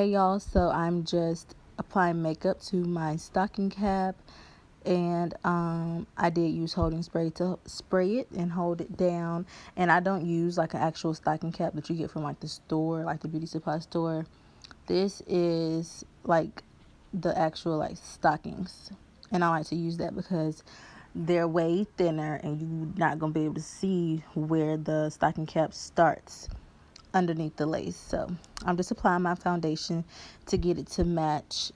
Hey y'all, so I'm just applying makeup to my stocking cap, and I did use holding spray to spray it and hold it down. And I don't use like an actual stocking cap that you get from like the store, like the beauty supply store. This is like the actual like stockings, and I like to use that because they're way thinner and you're not gonna be able to see where the stocking cap starts underneath the lace. So I'm just applying my foundation to get it to match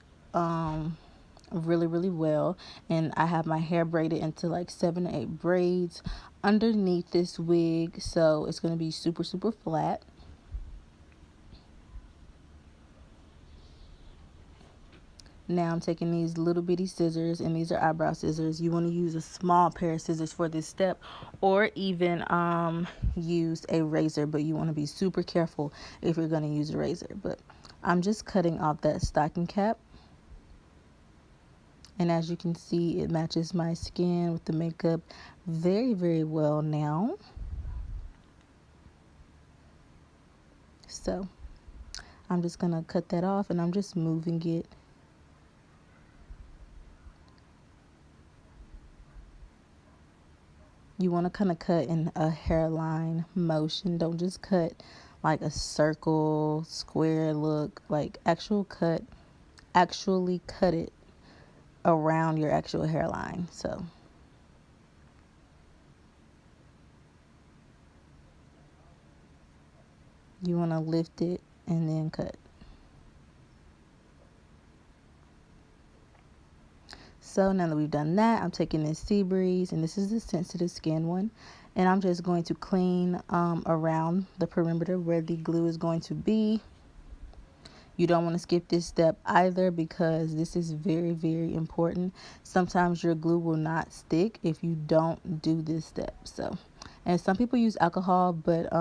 really well. And I have my hair braided into like 7 to 8 braids underneath this wig, so it's going to be super flat. Now I'm taking these little bitty scissors, and these are eyebrow scissors. You want to use a small pair of scissors for this step, or even use a razor, but you want to be super careful if you're going to use a razor. But I'm just cutting off that stocking cap, and as you can see, it matches my skin with the makeup very well now. So I'm just going to cut that off, and I'm just moving it. You want to kind of cut in a hairline motion. Don't just cut like a circle, square look. Like actually cut it around your actual hairline. So you want to lift it and then cut. So now that we've done that, I'm taking this Sea Breeze, and this is the sensitive skin one, and I'm just going to clean around the perimeter where the glue is going to be. You don't want to skip this step either, because this is very important. Sometimes your glue will not stick if you don't do this step. So, and some people use alcohol, but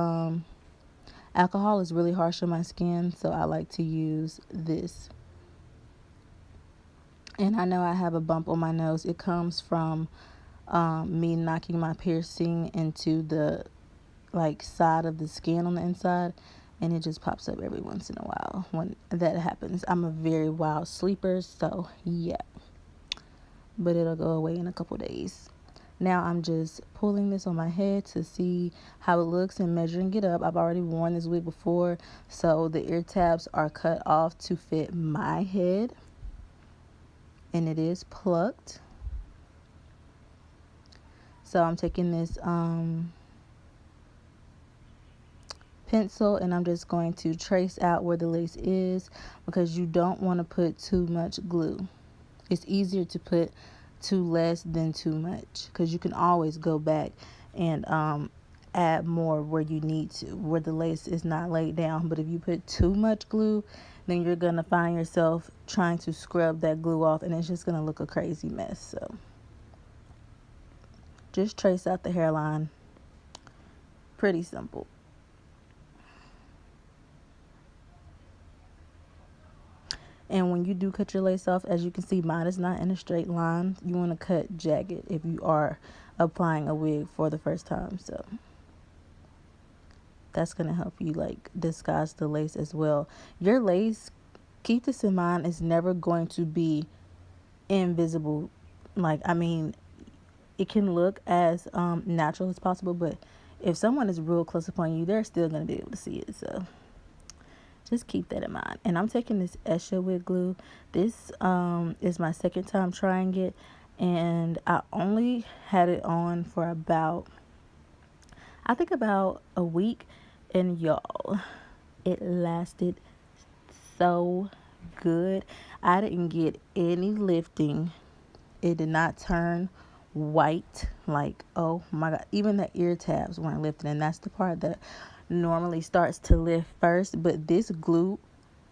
alcohol is really harsh on my skin, so I like to use this. And I know I have a bump on my nose. It comes from me knocking my piercing into the like side of the skin on the inside, and it just pops up every once in a while when that happens. I'm a very wild sleeper, so yeah, but it'll go away in a couple days. Now I'm just pulling this on my head to see how it looks and measuring it up. I've already worn this wig before, so the ear tabs are cut off to fit my head, and it is plucked. So I'm taking this pencil, and I'm just going to trace out where the lace is, because you don't want to put too much glue. It's easier to put too less than too much, because you can always go back and add more where you need to, where the lace is not laid down. But if you put too much glue, then you're going to find yourself trying to scrub that glue off, and it's just going to look a crazy mess. So just trace out the hairline. Pretty simple. And when you do cut your lace off, as you can see, mine is not in a straight line. You want to cut jagged if you are applying a wig for the first time. So that's going to help you like disguise the lace as well. Your lace, keep this in mind, is never going to be invisible. Like, I mean, it can look as natural as possible, but if someone is real close upon you, they're still going to be able to see it. So just keep that in mind. And I'm taking this Esha wig glue. This is my second time trying it, and I only had it on for about a week, and y'all, it lasted so good. I didn't get any lifting. It did not turn white. Like, oh my god, even the ear tabs weren't lifting, and that's the part that normally starts to lift first. But this glue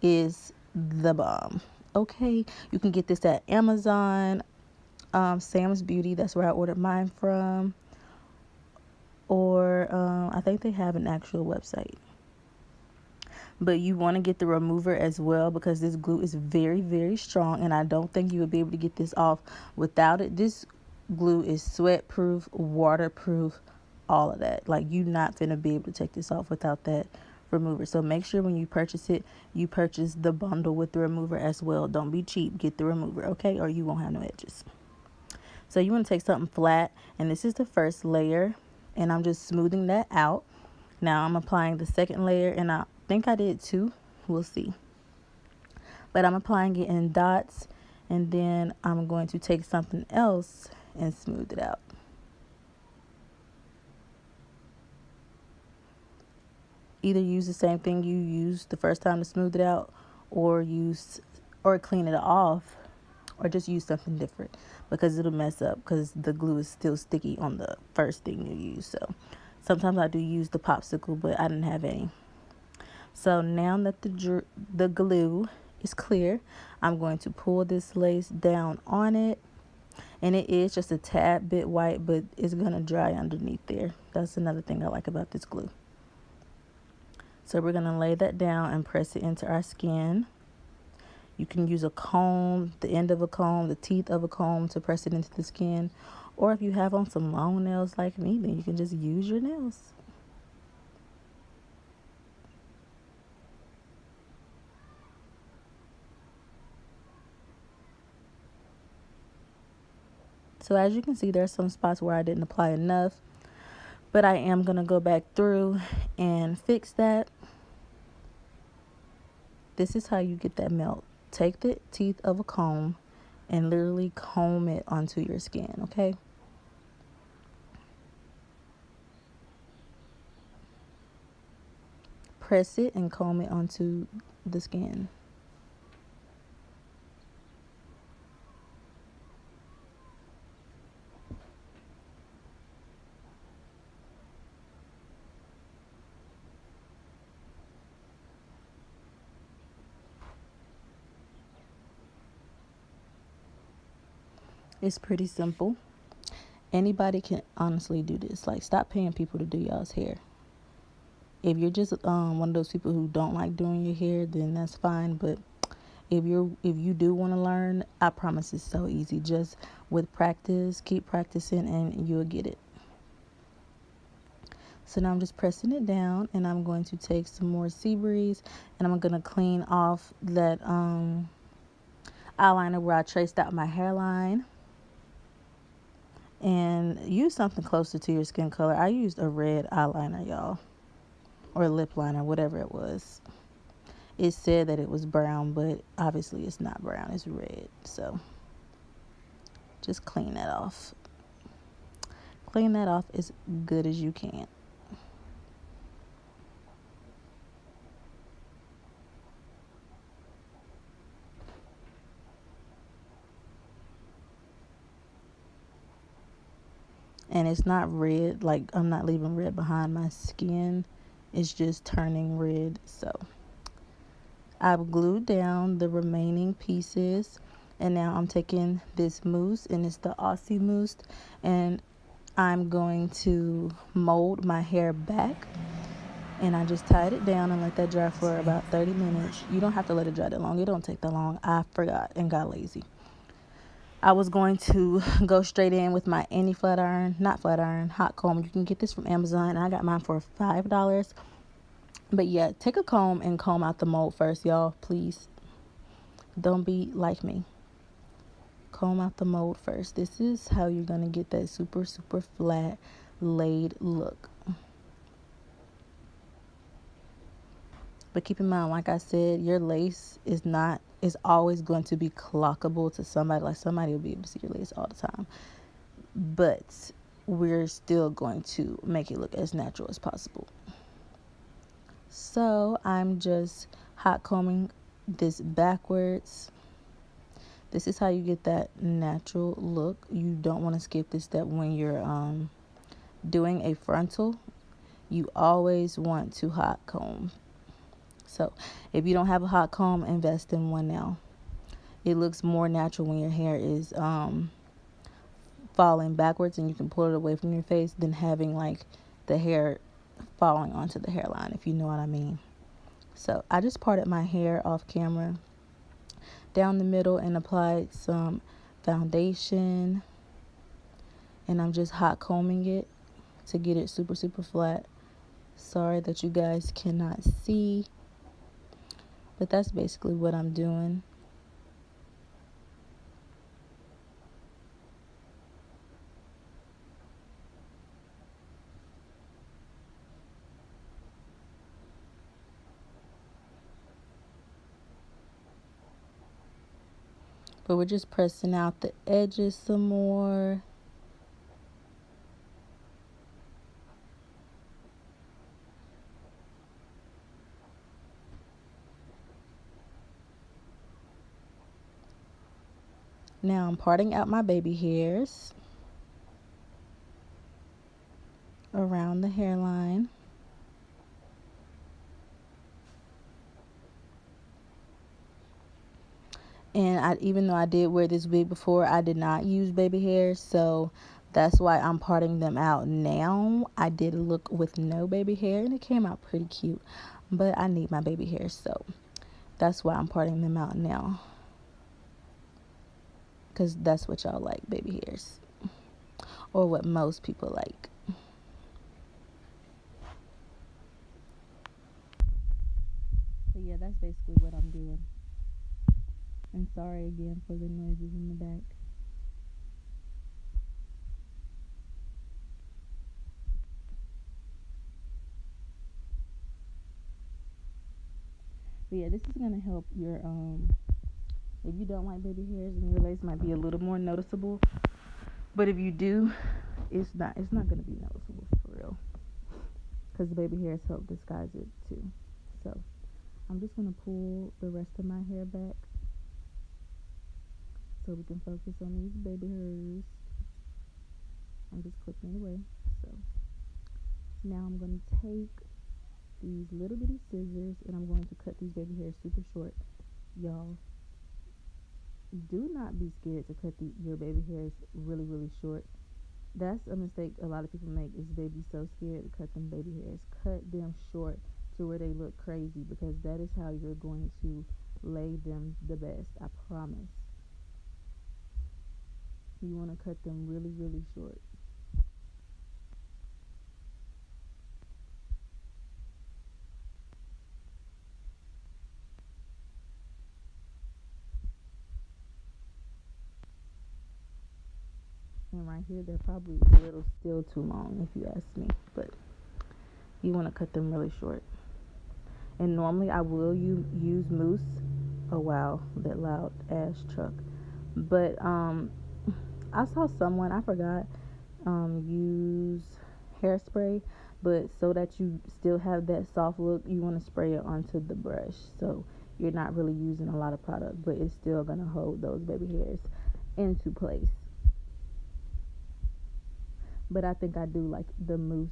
is the bomb. Okay, you can get this at Amazon, Sam's Beauty, that's where I ordered mine from, or I think they have an actual website. But you want to get the remover as well, because this glue is very strong, and I don't think you would be able to get this off without it. This glue is sweat proof, waterproof, all of that. Like, you're not gonna be able to take this off without that remover. So make sure when you purchase it, you purchase the bundle with the remover as well. Don't be cheap. Get the remover, okay? Or you won't have no edges. So you want to take something flat, and this is the first layer, and I'm just smoothing that out. Now I'm applying the second layer, and I think I did two. We'll see. But I'm applying it in dots, and then I'm going to take something else and smooth it out. Either use the same thing you used the first time to smooth it out, or clean it off, or just use something different, because it'll mess up because the glue is still sticky on the first thing you use. So sometimes I do use the popsicle, but I didn't have any. So now that the glue is clear, I'm going to pull this lace down on it, and it is just a tad bit white, but it's gonna dry underneath there. That's another thing I like about this glue. So we're gonna lay that down and press it into our skin. You can use a comb, the end of a comb, the teeth of a comb to press it into the skin. Or if you have on some long nails like me, then you can just use your nails. So as you can see, there's some spots where I didn't apply enough, but I am gonna go back through and fix that. This is how you get that melt. Take the teeth of a comb and literally comb it onto your skin, okay? Press it and comb it onto the skin. It's pretty simple. Anybody can honestly do this. Like, stop paying people to do y'all's hair. If you're just one of those people who don't like doing your hair, then that's fine. But if you do want to learn, I promise it's so easy. Just with practice, keep practicing, and you'll get it. So now I'm just pressing it down, and I'm going to take some more sea breeze, and I'm going to clean off that eyeliner where I traced out my hairline. And use something closer to your skin color. I used a red eyeliner, y'all, or lip liner, whatever it was. It said that it was brown, but obviously it's not brown, it's red. So just clean that off. Clean that off as good as you can. And it's not red, like I'm not leaving red behind my skin. It's just turning red. So I've glued down the remaining pieces, and now I'm taking this mousse, and it's the Aussie mousse, and I'm going to mold my hair back. And I just tied it down and let that dry for about 30 minutes. You don't have to let it dry that long. It don't take that long. I forgot and got lazy. I was going to go straight in with my not flat iron, hot comb. You can get this from Amazon. I got mine for $5. But yeah, take a comb and comb out the mold first, y'all. Please. Don't be like me. Comb out the mold first. This is how you're going to get that super, super flat, laid look. But keep in mind, like I said, your lace is always going to be clockable to somebody. Like, somebody will be able to see your lace all the time. But we're still going to make it look as natural as possible. So I'm just hot combing this backwards. This is how you get that natural look. You don't want to skip this step when you're doing a frontal. You always want to hot comb. So if you don't have a hot comb, invest in one now. It looks more natural when your hair is falling backwards and you can pull it away from your face than having like the hair falling onto the hairline, if you know what I mean. So I just parted my hair off camera down the middle and applied some foundation, and I'm just hot combing it to get it super, super flat. Sorry that you guys cannot see, but that's basically what I'm doing. But we're just pressing out the edges some more. Now I'm parting out my baby hairs around the hairline. And even though I did wear this wig before, I did not use baby hairs, so that's why I'm parting them out now. I did a look with no baby hair, and it came out pretty cute, but I need my baby hairs, so that's why I'm parting them out now, because that's what y'all like, baby hairs, or what most people like. So yeah, that's basically what I'm doing. And sorry again for the noises in the back. But yeah, this is gonna help your if you don't like baby hairs, and your lace might be a little more noticeable. But if you do, it's not gonna be noticeable for real, because the baby hairs help disguise it too. So I'm just gonna pull the rest of my hair back so we can focus on these baby hairs. I'm just clipping it away. So now I'm gonna take these little bitty scissors and I'm going to cut these baby hairs super short. Y'all, do not be scared to cut your baby hairs really, really short. That's a mistake a lot of people make, is they be so scared to cut them baby hairs. Cut them short to where they look crazy, because that is how you're going to lay them the best. I promise. You want to cut them really, really short. And right here, they're probably a little still too long, if you ask me. But you want to cut them really short. And normally I will use mousse. Oh wow, that loud ass truck. But I saw someone, I forgot, use hairspray, but so that you still have that soft look, you want to spray it onto the brush, so you're not really using a lot of product, but it's still gonna hold those baby hairs into place. But I think I do like the mousse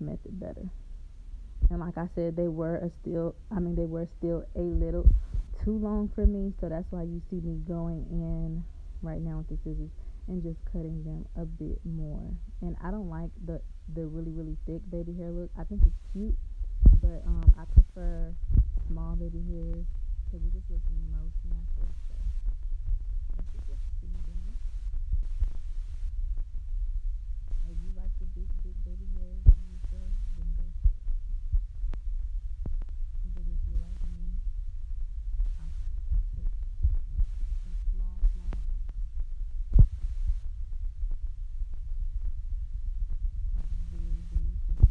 method better. And like I said, they were still a little too long for me, so that's why you see me going in right now with the scissors and just cutting them a bit more. And I don't like the really, really thick baby hair look. I think it's cute, but I prefer small baby hairs because it just looks most natural. So that's just what you see me doing. If you like the big, big baby hairs on yourself, then go for it. But if you're like me, I'm gonna take some small, small very, very thin.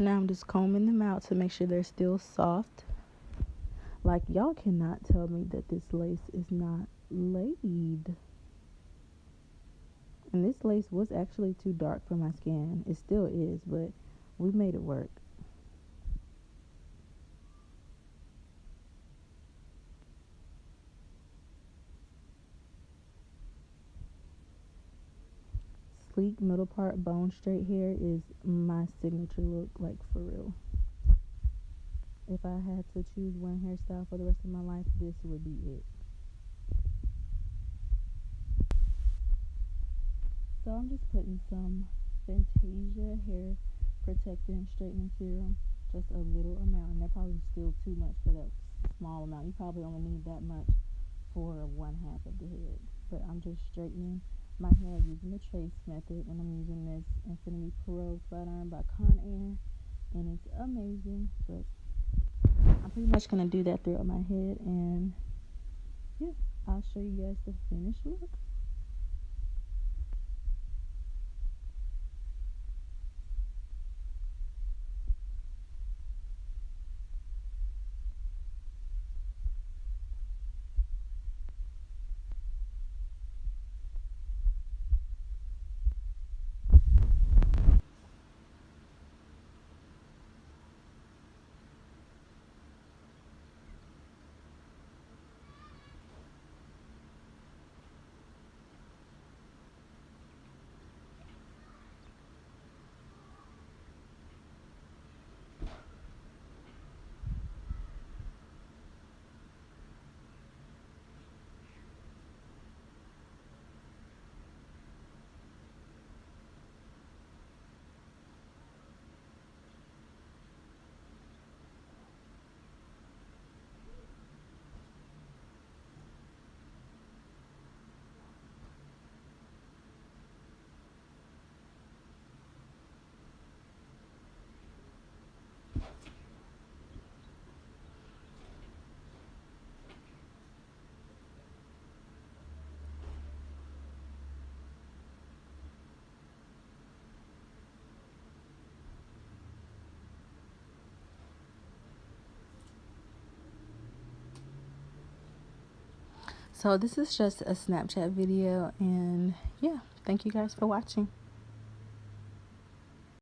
Now I'm just combing them out to make sure they're still soft. Like, y'all cannot tell me that this lace is not laid. And this lace was actually too dark for my skin. It still is, but we made it work. Sleek middle part bone straight hair is my signature look, like, for real. If I had to choose one hairstyle for the rest of my life, this would be it. So I'm just putting some Fantasia hair protectant straightening serum, just a little amount, and that probably still too much for that small amount. You probably only need that much for one half of the head. But I'm just straightening my hair using the trace method, and I'm using this Infinity Pro flat iron by Conair, and it's amazing. But I'm pretty much gonna do that throughout my head, and yeah, I'll show you guys the finished look. So this is just a Snapchat video, and yeah, thank you guys for watching.